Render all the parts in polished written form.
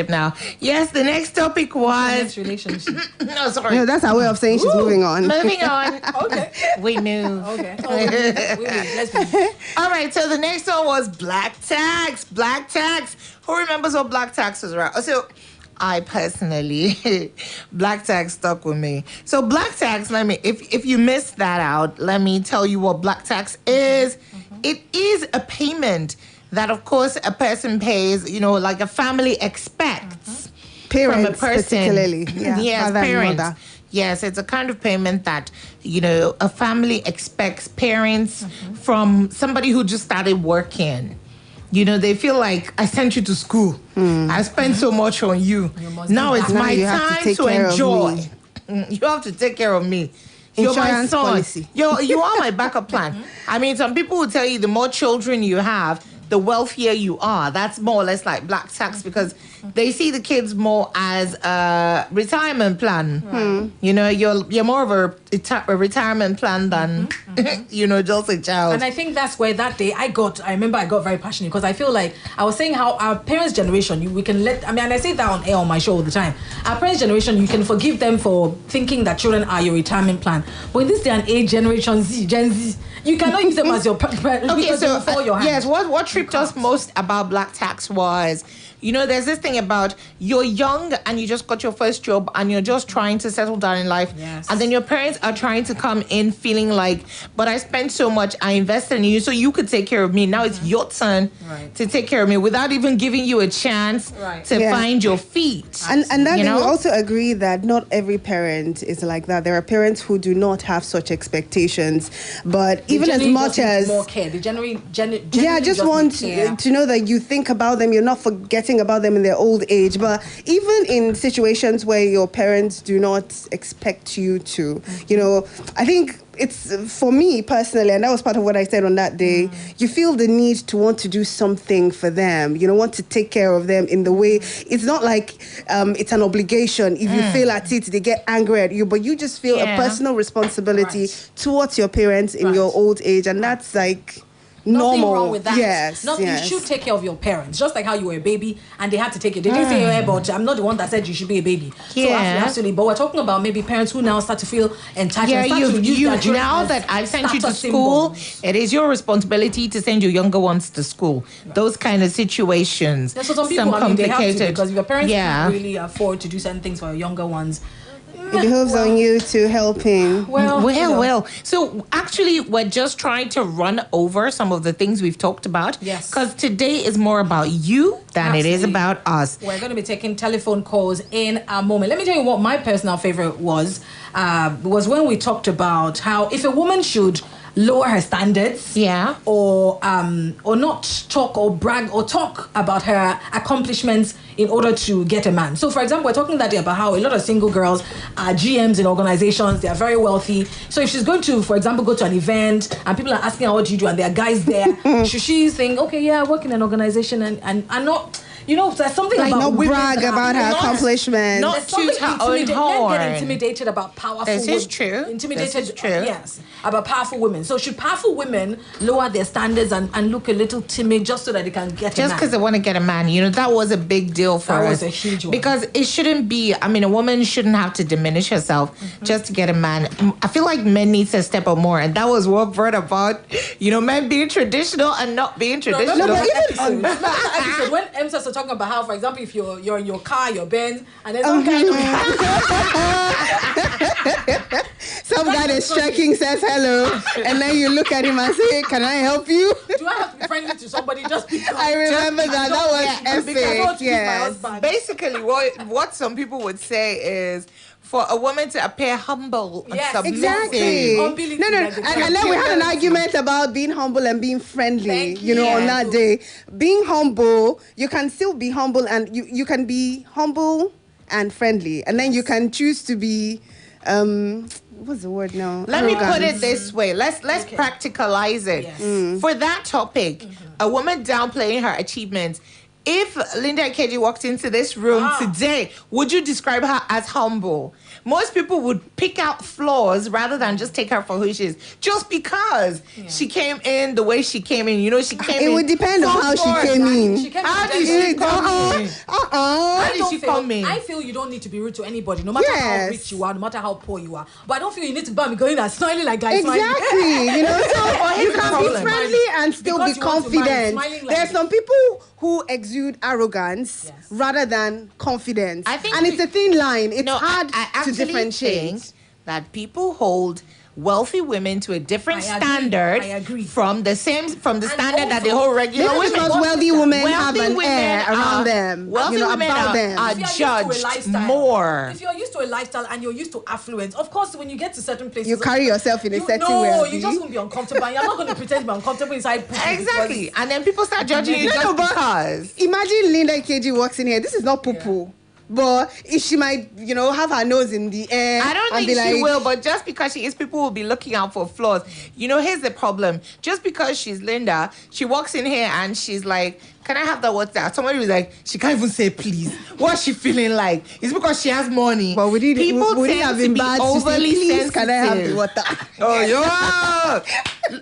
now. Yes, the next topic was relationship. No, sorry. No, that's our way of saying she's moving on. Moving on. Okay. We move. Okay. Let's be. All right, so the next one was black tax. Black tax. Who remembers what black tax was around? So I personally, black tax stuck with me. So black tax, if you missed that out, let me tell you what black tax is. It is a payment that, of course, a person pays, like a family expects Parents, from a person. particularly. Yeah, yes, father and parents. mother. Yes, it's a kind of payment that, a family expects parents from somebody who just started working. They feel like, I sent you to school. I spent so much on you. Now it's Now my you have to time take to care of enjoy. me. You have to take care of me. You're my Insurance son. policy. You are my backup plan. I mean, some people will tell you the more children you have, the wealthier you are. That's more or less like black tax because they see the kids more as a retirement plan. Right. You're more of a retirement plan than just a child. And I think that's where that day I remember I got very passionate because I feel like I was saying how our parents' generation, we can and I say that on air on my show all the time. Our parents' generation, you can forgive them for thinking that children are your retirement plan. But in this day and age, Generation Z, Gen Z, you cannot use them as your okay, so before your hand. yes, what tripped us most about black tax was, there's this thing about you're young and you just got your first job and you're just trying to settle down in life. Yes. And then your parents are trying to come in feeling like, but I spent so much, I invested in you so you could take care of me. Now it's your turn to take care of me without even giving you a chance to find your feet. And that we also agree that not every parent is like that. There are parents who do not have such expectations, but even as much as more care, they generally just want to know that you think about them, you're not forgetting about them in their old age. But even in situations where your parents do not expect you to, I think it's, for me personally, and that was part of what I said on that day, you feel the need to want to do something for them, want to take care of them in the way, it's not like it's an obligation. If you fail at it, they get angry at you, but you just feel a personal responsibility towards your parents in your old age, and that's like nothing normal. wrong with that. Yes, You should take care of your parents, just like how you were a baby and they had to take you. They didn't say, hey, but I'm not the one that said you should be a baby. So absolutely. But we're talking about maybe parents who now start to feel entitled. Now that I've sent you to school, it is your responsibility to send your younger ones to school. Those kind of situations. So some people, they have to, because if your parents can't really afford to do certain things for your younger ones, it behoves on you to help him. Well. So actually, we're just trying to run over some of the things we've talked about. Yes. Because today is more about you than it is about us. We're going to be taking telephone calls in a moment. Let me tell you what my personal favorite was when we talked about how if a woman should lower her standards, or not talk or brag or talk about her accomplishments in order to get a man. So, for example, we're talking that day about how a lot of single girls are GMs in organizations. They are very wealthy. So, if she's going to, for example, go to an event and people are asking her what do you do, and there are guys there, should she think, okay, yeah, I work in an organization and not. There's something like about no brag about her accomplishments. Not toot her own horn. Men get intimidated about powerful women. This is true. Yes, about powerful women. So should powerful women lower their standards and look a little timid just so that they can get a man? Just because they want to get a man. That was a big deal for us. That was a huge one. Because it shouldn't be, a woman shouldn't have to diminish herself just to get a man. I feel like men need to step up more. And that was what brought about, men being traditional and not being traditional. No, but even episode, when M starts talking about how, for example, if you're in your car, your Benz, and then some guy that's checking says hello, and then you look at him and say, "Can I help you?" Do I have to be friendly to somebody just because? I remember that was epic. Yes. Basically, what some people would say is, for a woman to appear humble and submissive. Exactly. No. And then we had an argument about being humble and being friendly, on that day. Being humble, you can still be humble, and you can be humble and friendly. And then you can choose to be, what's the word now? Let me put it this way. Let's practicalize it. Yes. For that topic, a woman downplaying her achievements if Linda Ikeji walked into this room today, would you describe her as humble? Most people would pick out flaws rather than just take her for who she is. Just because she came in the way she came in. You know, she came in. It would depend on how she came in. How did she come in? How did she come in? I feel you don't need to be rude to anybody, no matter how rich you are, no matter how poor you are. But I don't feel you need to be going and smiling like guys. Exactly. You know, so you can be friendly and still be confident. There's some people who exude arrogance rather than confidence. I think it's a thin line. It's hard to differentiate. Think that people hold wealthy women to a different standard from the standard that they hold regular women. Because wealthy women have an air around them. Wealthy women are judged more. If you're used to a lifestyle and you're used to affluence, of course, when you get to certain places, you carry yourself in a certain way. No, you just won't be uncomfortable. And you're not going to pretend to be uncomfortable inside. Exactly. And then people start judging you just because. Imagine Linda Ikeji walks in here. This is not poo-poo. But she might, have her nose in the air. I don't think she will, but just because she is, people will be looking out for flaws. Here's the problem. Just because she's Linda, she walks in here and she's like, can I have that water? Somebody was like, she can't even say please. What's she feeling like? It's because she has money. But would it have been bad overly to say, please, sensitive. can I have the water? Oh, yeah.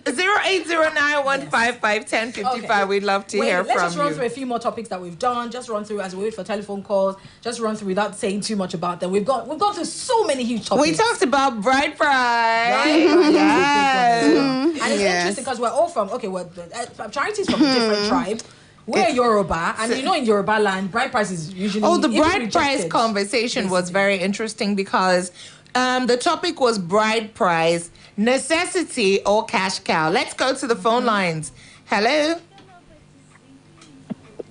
0809-155-1055. Okay. We'd love to hear from you. Let's just run through a few more topics that we've done. Just run through as we wait for telephone calls. Just run through without saying too much about them. We've gone through so many huge topics. We talked about bride price. Yes. And it's interesting because we're all from, Charity's from a different tribe. We're Yoruba, and in Yoruba land, bride price is usually... Oh, the bride price conversation was very interesting because the topic was bride price, necessity or cash cow. Let's go to the phone lines. Hello?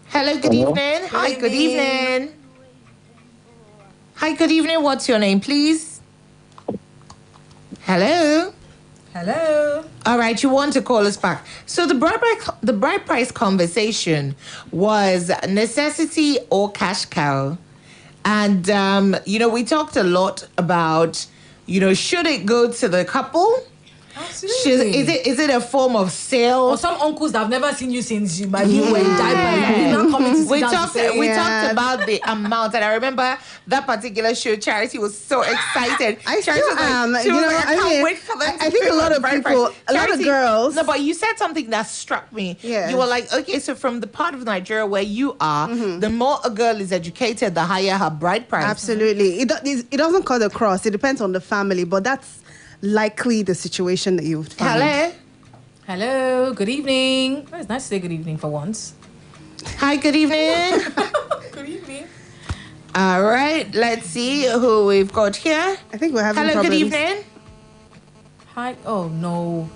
Hello, good evening. Hi, good evening. Hi, good evening. What's your name, please? Hello? Hello. All right, you want to call us back. So the bride price conversation was necessity or cash cow. And, we talked a lot about, should it go to the couple? Absolutely. Is it a form of sale? Or some uncles that have never seen you since you might be wearing diapers. We talked about the amount, and I remember that particular show. Charity was so excited. I still am. I can't wait for them. I think a lot of people, a lot of girls. No, but you said something that struck me. Yeah. You were like, okay, so from the part of Nigeria where you are, the more a girl is educated, the higher her bride price. Absolutely. It doesn't cut across. It depends on the family, but that's likely the situation that you've found. Hello, good evening. It's nice to say good evening for once. Hi, good evening. Good evening. All right, let's see who we've got here. I think we're having problems. Good evening. Hi. Oh, no.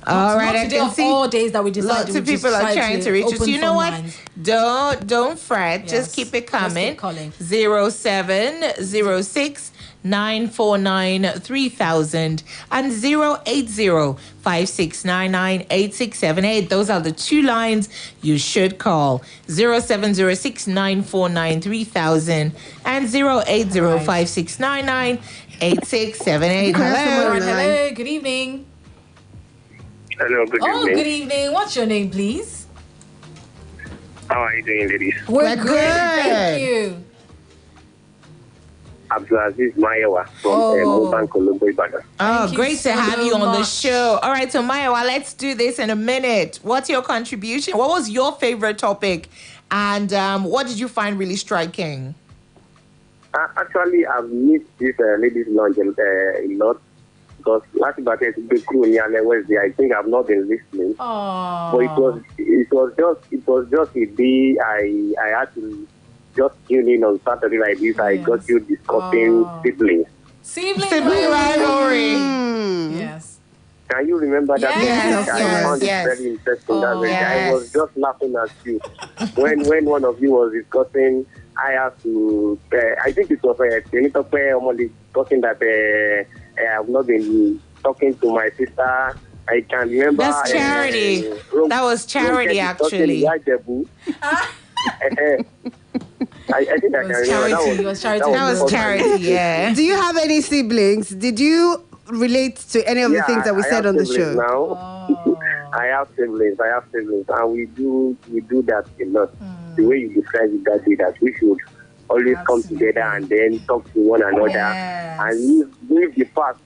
All right, I can see all days that we decided. Lots of people are trying to reach us. You know what? Don't fret. Yes. Just keep it coming. 0706 949 3000 and 080-5699-8678. Those are the two lines you should call. 0706 949 3000 and 080-5699-8678. Hello, good evening. Hello, good evening. Good evening. What's your name, please? How are you doing, ladies? We're good. Thank you. Abdulaziz Mayawa from Moban Colombo, Ibadan. Oh, great to have you on the show. All right, so Mayawa, let's do this in a minute. What's your contribution? What was your favorite topic? And what did you find really striking? Actually, I've missed this ladies' lounge a lot. Because last about it, Wednesday, I think I've not been listening. Aww. But it was just a day I had to just tune in on Saturday like this. I got you discussing siblings. Sibling rivalry. Yes. Can you remember that? Yes. I found it very interesting. I was just laughing at you when one of you was discussing. I have to. I think it was only talking that I have not been talking to my sister. I can remember. That's Charity. That was Charity, actually. I think I can remember. That was Charity, yeah. Do you have any siblings? Did you relate to any of the things that we said on the show? Now. I have siblings, and we do that a lot. the way you described it that day, that we should always come together and then talk to one another and leave the past.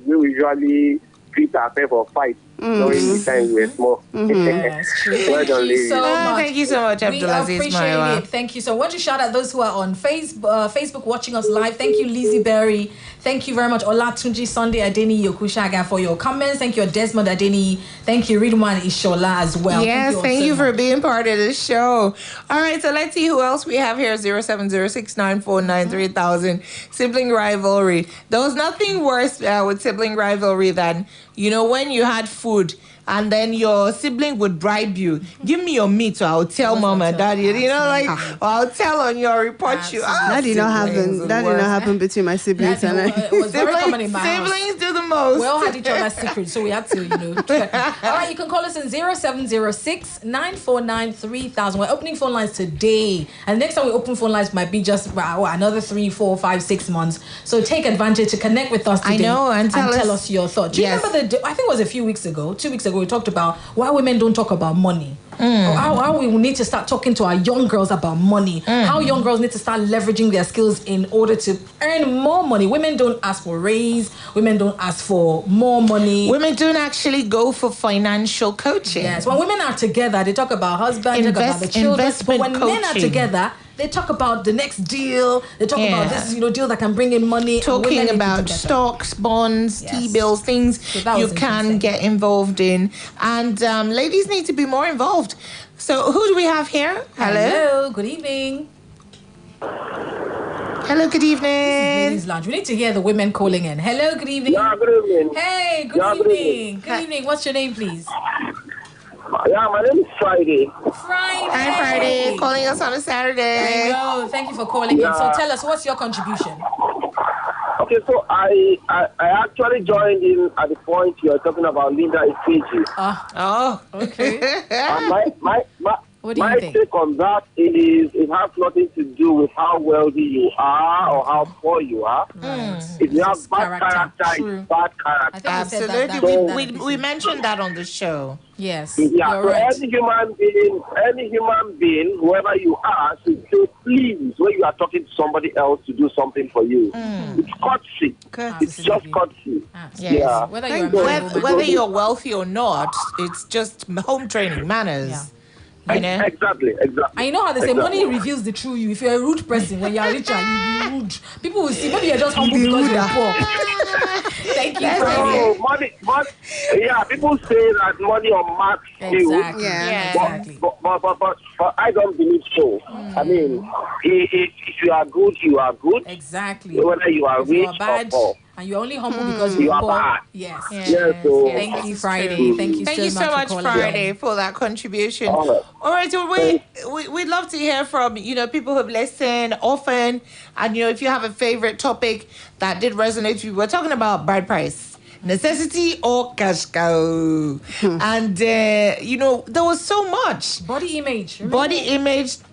We usually treat ourselves for fight during the time we're small. Yes, true. Thank you so much. Thank you so much, Abdulaziz. We appreciate it. Thank you so much. I want to shout out those who are on Facebook watching us live. Thank you, Lizzie Berry. Thank you very much, Olatunji Sunday Adeni Yokushaga, for your comments. Thank you, Desmond Adeni. Thank you, Ridwan Ishola as well. Yes, thank you for being part of the show. All right, so let's see who else we have here. 07069493000. Sibling rivalry. There was nothing worse with sibling rivalry than, when you had food and then your sibling would bribe you. Give me your meat, or I'll tell mom and daddy. Or I'll tell on your report you. That did not happen. That did not happen between my siblings and I. It was very common in my house. Siblings do the most. We all had each other's secrets, so we had to, All right, you can call us in 0706-949-3000. We're opening phone lines today. And next time we open phone lines might be just another 3, 4, 5, 6 months. So take advantage to connect with us today. I know, and tell us your thoughts. Do you remember I think it was a few weeks ago, 2 weeks ago, we talked about why women don't talk about money. How we need to start talking to our young girls about money. How young girls need to start leveraging their skills in order to earn more money. Women don't ask for raise. Women don't ask for more money. Women don't actually go for financial coaching. Yes, when women are together, they talk about husband, they talk about the children. But when men are together, they talk about the next deal. They talk about this, deal that can bring in money. Talking about stocks, bonds, T-bills, things you can get involved in. And ladies need to be more involved. So who do we have here? Hello, good evening. Hello, good evening. This is Ladies Lounge. We need to hear the women calling in. Hello, good evening. Yeah, good evening. Hey, good evening. Good evening. What's your name, please? Yeah, my name is Friday. Friday. Hi, Friday. Calling us on a Saturday. There you go. Thank you for calling in. So tell us, what's your contribution? Okay, so I actually joined in at the point you're talking about Linda Ifeji. Okay. My take on that is it has nothing to do with how wealthy you are or how poor you are. If you have bad character, it's bad character. Absolutely. We mentioned that on the show. Yes. Yeah. So right. Any human being, whoever you are, should feel pleased when you are talking to somebody else to do something for you. It's courtesy. It's just courtesy. Yes. Yeah. Whether you're wealthy or not, it's just home training, manners. Yeah. Exactly. And you know how they say money reveals the true you. If you're a rude person, when you're richer, you'll be rude. People will see, maybe you're just humble because you're poor. Thank you, Friday. Money, people say that money unmarks you. Exactly. But I don't believe so. I mean, if you are good, you are good. Exactly. Whether you are rich or poor. And you're only humble because you're poor. Bad. Yes. Thank you, Friday. Thank you so much, Friday, for that contribution. All right, so we'd love to hear from people who've listened often, and if you have a favorite topic that did resonate with you. We're talking about bride price, necessity or cash cow, and there was so much body image.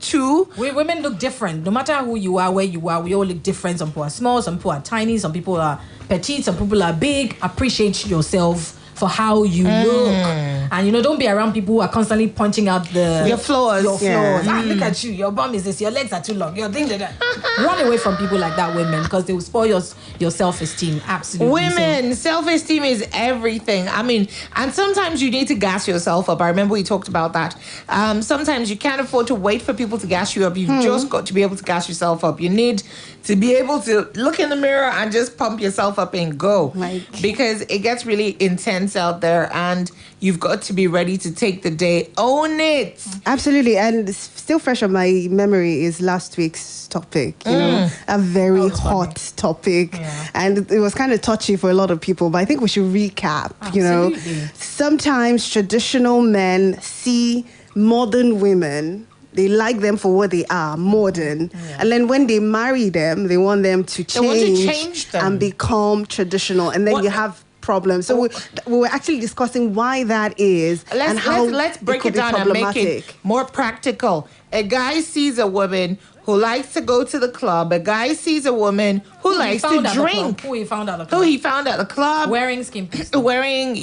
too. Women look different. No matter who you are, where you are, we all look different. Some people are small, some people are tiny, some people are petite, some people are big. Appreciate yourself for how you look, and don't be around people who are constantly pointing out your flaws. Look at you, your bum is this, your legs are too long, your thing like that. Run away from people like that, women, because they will spoil your self-esteem. Absolutely. Women, self-esteem is everything. I mean, and sometimes you need to gas yourself up. I remember we talked about that. Sometimes you can't afford to wait for people to gas you up. You've just got to be able to gas yourself up. You need to be able to look in the mirror and just pump yourself up and go, because it gets really intense out there, and you've got to be ready to take the day. Own it. Absolutely. And still fresh on my memory is last week's topic, a very hot topic. And it was kind of touchy for a lot of people, but I think we should recap. Sometimes traditional men see modern women, they like them for what they are, modern. And then when they marry them, they want them to change them and become traditional. And then you have problems. So we were actually discussing why that is, and how let's break it down and make it more practical. A guy sees a woman who likes to go to the club. A guy sees a woman who likes to drink. Who he found at the club. Who he found at the club. Wearing skimpy. Wearing,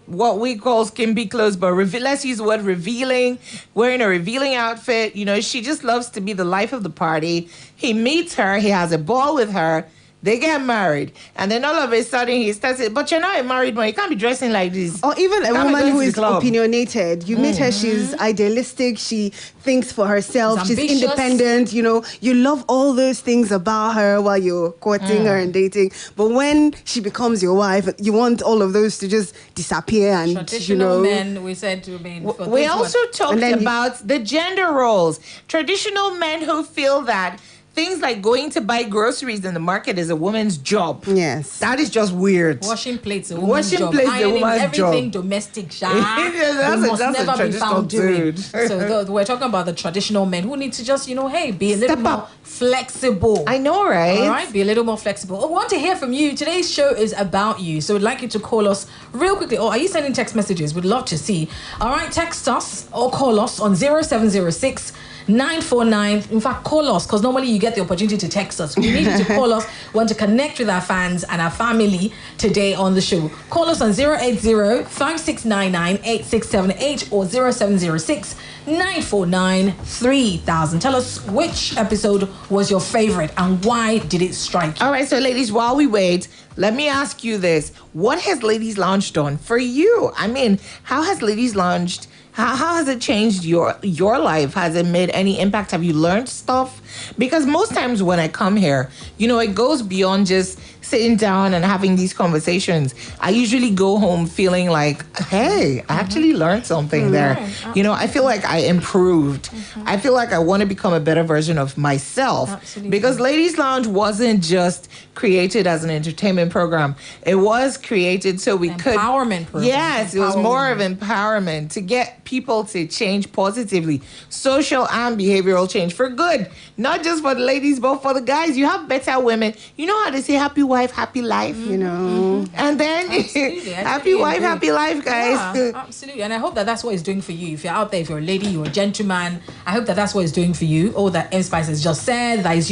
what we call skimpy clothes, but let's use the word revealing. Wearing a revealing outfit. She just loves to be the life of the party. He meets her. He has a ball with her. They get married, and then all of a sudden he starts it. But you're not a married man. You can't be dressing like this. Or even a woman who is opinionated. You meet her, she's idealistic. She thinks for herself. She's independent. You love all those things about her while you're courting her and dating. But when she becomes your wife, you want all of those to just disappear. And traditional men, we said to be. We also talked about the gender roles. Traditional men who feel that things like going to buy groceries in the market is a woman's job. Yes. That is just weird. Washing plates is a woman's job. Everything domestic. That's never be found doing. So we're talking about the traditional men who need to just, be a little more flexible. I know, right? All right, be a little more flexible. I want to hear from you. Today's show is about you. So we'd like you to call us real quickly. Or are you sending text messages? We'd love to see. All right, text us or call us on 0706 949. In fact, call us, because normally you get the opportunity to text us. We need you to call us. We want to connect with our fans and our family today on the show. Call us on 080-5699-8678 or 0706 949 3000. Tell us which episode was your favorite and why did it strike you? All right, so ladies, while we wait, let me ask you this. What has Ladies Lounge done for you? I mean, how has Ladies Lounge... How has it changed your life? Has it made any impact? Have you learned stuff? Because most times when I come here, it goes beyond just sitting down and having these conversations. I usually go home feeling like, hey, I actually learned something there. I feel like I improved. I feel like I want to become a better version of myself. Absolutely. Because Ladies Lounge wasn't just created as an entertainment program. It was created so we could... Empowerment program. Yes, it was more of empowerment to get people to change positively. Social and behavioral change for good. Not just for the ladies, but for the guys. You have better women. You know how they say happy wife, happy life? And then happy wife, happy life, guys. Yeah, absolutely. And I hope that that's what it's doing for you. If you're out there, if you're a lady, you're a gentleman, I hope that that's what it's doing for you. All that Mspyce has just said, that is,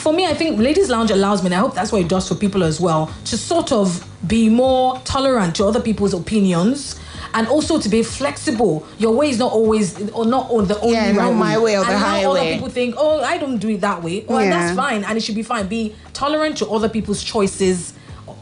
for me, I think Ladies Lounge allows me, and I hope that's what it does for people as well, to sort of be more tolerant to other people's opinions. And also to be flexible. Your way is not always, or not the only right. Not my way or the highway. Other people think, I don't do it that way. Well, that's fine, and it should be fine. Be tolerant to other people's choices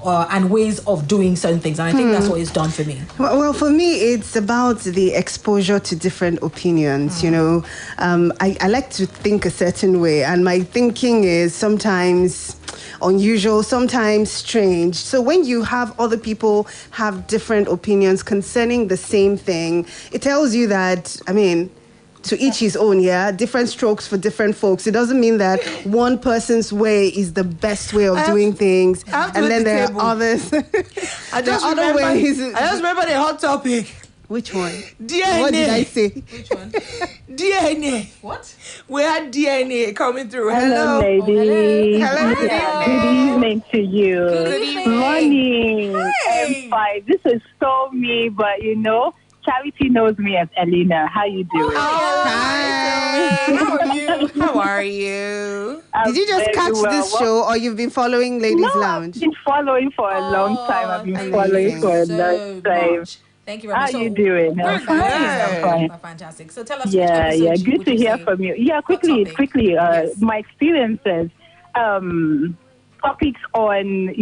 and ways of doing certain things. And I think that's what it's done for me. Well, for me, it's about the exposure to different opinions. I like to think a certain way, and my thinking is sometimes unusual, sometimes strange. So when you have other people have different opinions concerning the same thing, it tells you that, to each his own, different strokes for different folks. It doesn't mean that one person's way is the best way of doing things, and then there are others. I just remember the hot topic. Which one? DNA. What did I say? Which one? DNA. What? We had DNA coming through. Hello, ladies. Hello. Good evening to you. Good evening. Morning. Hey. I'm fine. This is so me, but Charity knows me as Elena. How you doing? Hi. How are you? How are you? Did you just catch this show, or you've been following Ladies Lounge? I've been following for a long time. I've been following for a long time. Thank you very much. How you doing? We're I'm fine. Fantastic. So tell us. Yeah. Good to hear from you. Yeah, quickly. Yes. My experiences, topics on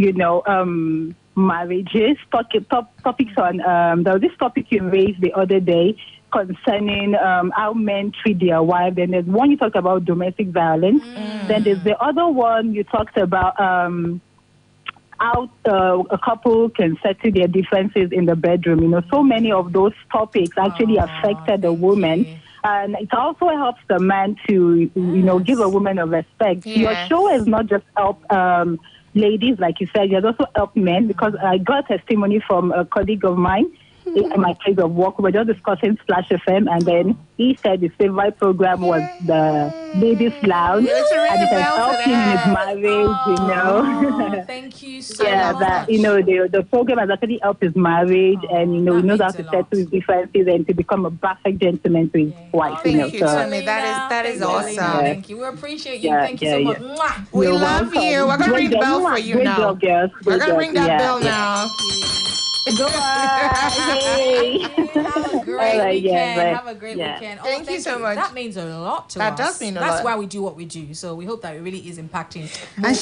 marriages. Topics on there was this topic you raised the other day concerning how men treat their wives. And there's one you talked about domestic violence. Then there's the other one you talked about how a couple can settle their differences in the bedroom. So many of those topics actually affected the woman. And it also helps the man to, give a woman a respect. Yes. Your show has not just helped ladies, like you said, it has also helped men, because I got testimony from a colleague of mine. in my place of work. We were just discussing Splash FM, and then he said his favorite program was the Ladies Lounge, and it has helped him in his marriage, you know. Thank you so much. That, you know, the program has actually helped his marriage, and, you know, he knows how to settle his differences and to become a perfect gentleman to his wife, you know. Thank you, Tommy. That is awesome. Thank you. We appreciate you. Thank you so much. We love you. We're going to ring the bell for you now. Job, girls. We're going to ring that bell now. Hey. Have a great weekend. Have a great weekend. Thank you so much. That means a lot to us. That does mean a lot. That's why we do what we do. So we hope that it really is impacting. And I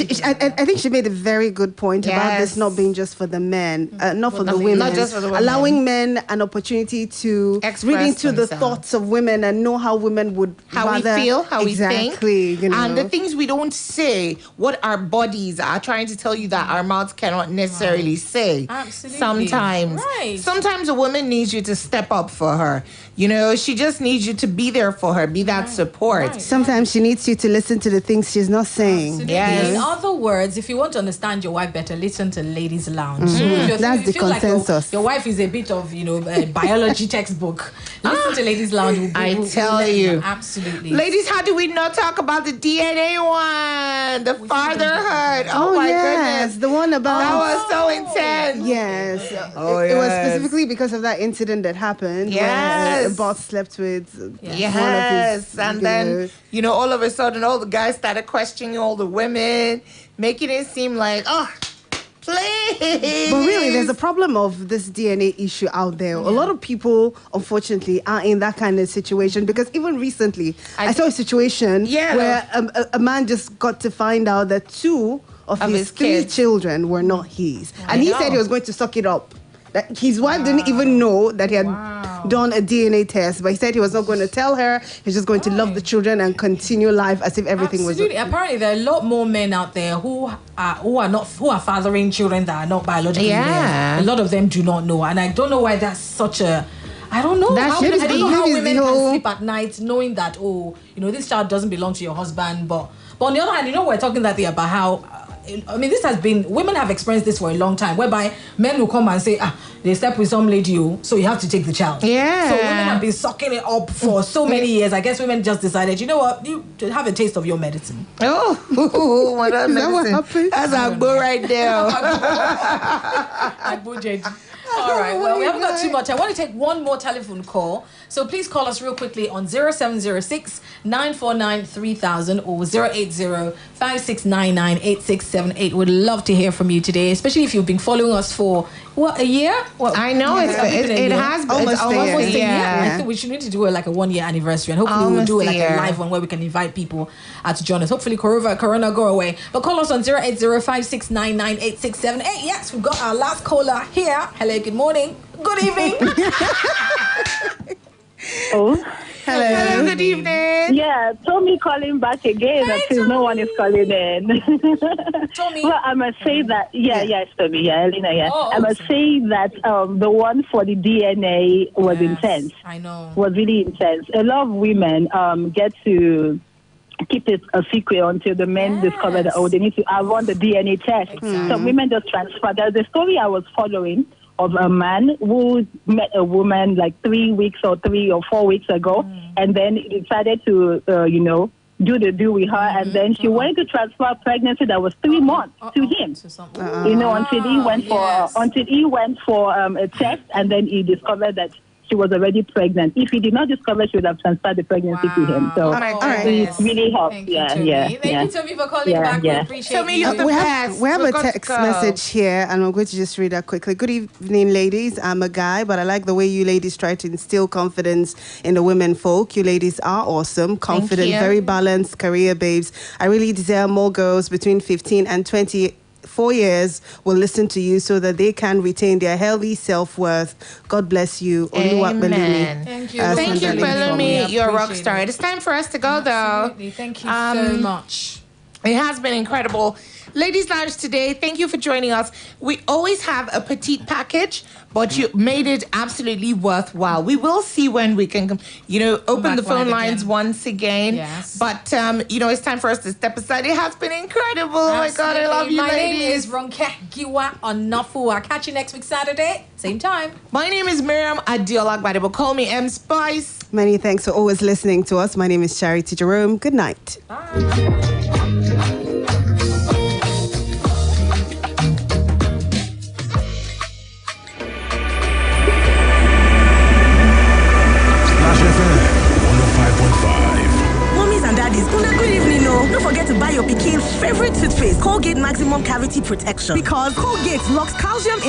think she made a very good point about this not being just for the men, not for the women. Not just for the women. Allowing men an opportunity to read into the thoughts of women and know how women would we feel, how we think. You know. And the things we don't say, what our bodies are trying to tell you that our mouths cannot necessarily say. Absolutely. Sometimes. Right. Sometimes a woman needs you to step up for her. You know, she just needs you to be there for her, be that support. Right. Sometimes she needs you to listen to the things she's not saying. Yes. In other words, if you want to understand your wife better, listen to Ladies Lounge. So that's the consensus. Like your wife is a bit of, you know, a biology textbook. Listen to Ladies Lounge. I tell you. Absolutely. Ladies, how do we not talk about the DNA one? The fatherhood. Oh my goodness. The one about... That was so intense. Yes. It was specifically because of that incident that happened. Yes. Where the boss slept with one of his... And then, you know, all of a sudden, all the guys started questioning all the women, making it seem like, oh... Please. But really, there's a problem of this DNA issue out there. A lot of people, unfortunately, are in that kind of situation because even recently, I saw a situation where a man just got to find out that two of his 3 children were not his. And he said he was going to suck it up. That his wife didn't even know that he had done a DNA test, but he said he was not going to tell her. He's just going to love the children and continue life as if everything was okay. Apparently, there are a lot more men out there who are fathering children that are not biologically theirs. A lot of them do not know, and I don't know why that's such a... I don't know. I don't know how women can sleep at night knowing that, oh, you know, this child doesn't belong to your husband. But on the other hand, you know, we're talking that day about how... I mean, this has been... Women have experienced this for a long time, whereby men will come and say, they slept with some lady, so you have to take the child. Yeah. So women have been sucking it up for so many years. I guess women just decided, you know what? You have a taste of your medicine. Oh, what a medicine. What happened? That's Agbo right there. Agbo Jeji. All right, well, we haven't got too much. I want to take one more telephone call. So please call us real quickly on 0706 949 3000 or 080 5699 We'd love to hear from you today, especially if you've been following us for, a year? I know, it has been almost a year. I think we should need to do like a 1 year anniversary, and hopefully we'll do like a live one where we can invite people to join us. Hopefully Corona go away. But call us on 080 5699 Yes, we've got our last caller here. Hello, good morning. Good evening. Hello, good evening. Yeah, Tommy calling back again until no one is calling in. Tommy. Well, I must say that, it's Tommy, Elena, I must say that the one for the DNA was intense. I know. Was really intense. A lot of women get to keep it a secret until the men discover that, they need to run the DNA test. Exactly. Some women just transfer. There's a story I was following of a man who met a woman like 3 weeks or 3 or 4 weeks ago, and then he decided to, do the deal with her, and then she wanted to transfer a pregnancy that was 3 months to him. Until he went for a test, and then he discovered that she was already pregnant. If he did not discover, she would have transferred the pregnancy to him. So it really helped. Thank you, Tommy, for calling back. We appreciate you. We have a text message here, and I'm going to just read that quickly. Good evening, ladies. I'm a guy, but I like the way you ladies try to instill confidence in the women folk. You ladies are awesome, confident, very balanced career babes. I really desire more girls between 15 and 24 years will listen to you so that they can retain their healthy self-worth. God bless you. Amen. Thank you. Thank you, Bellamy. You're a rock star. It's time for us to go, though. Thank you so much. It has been incredible. Ladies' Lounge today, thank you for joining us. We always have a petite package, but you made it absolutely worthwhile. We will see when we can, open the phone lines once again. Yes. But, it's time for us to step aside. It has been incredible. Oh my God, I love you, My ladies. name is Ronke Giwa Onofu. I'll catch you next week, Saturday, same time. My name is Miriam Adiola Gbadebo. Call me Mspyce. Many thanks for always listening to us. My name is Charity Jerome. Good night. Bye. And daddies, good evening. Don't forget to buy your pikin's favorite toothpaste, Colgate Maximum Cavity Protection, because Colgate locks calcium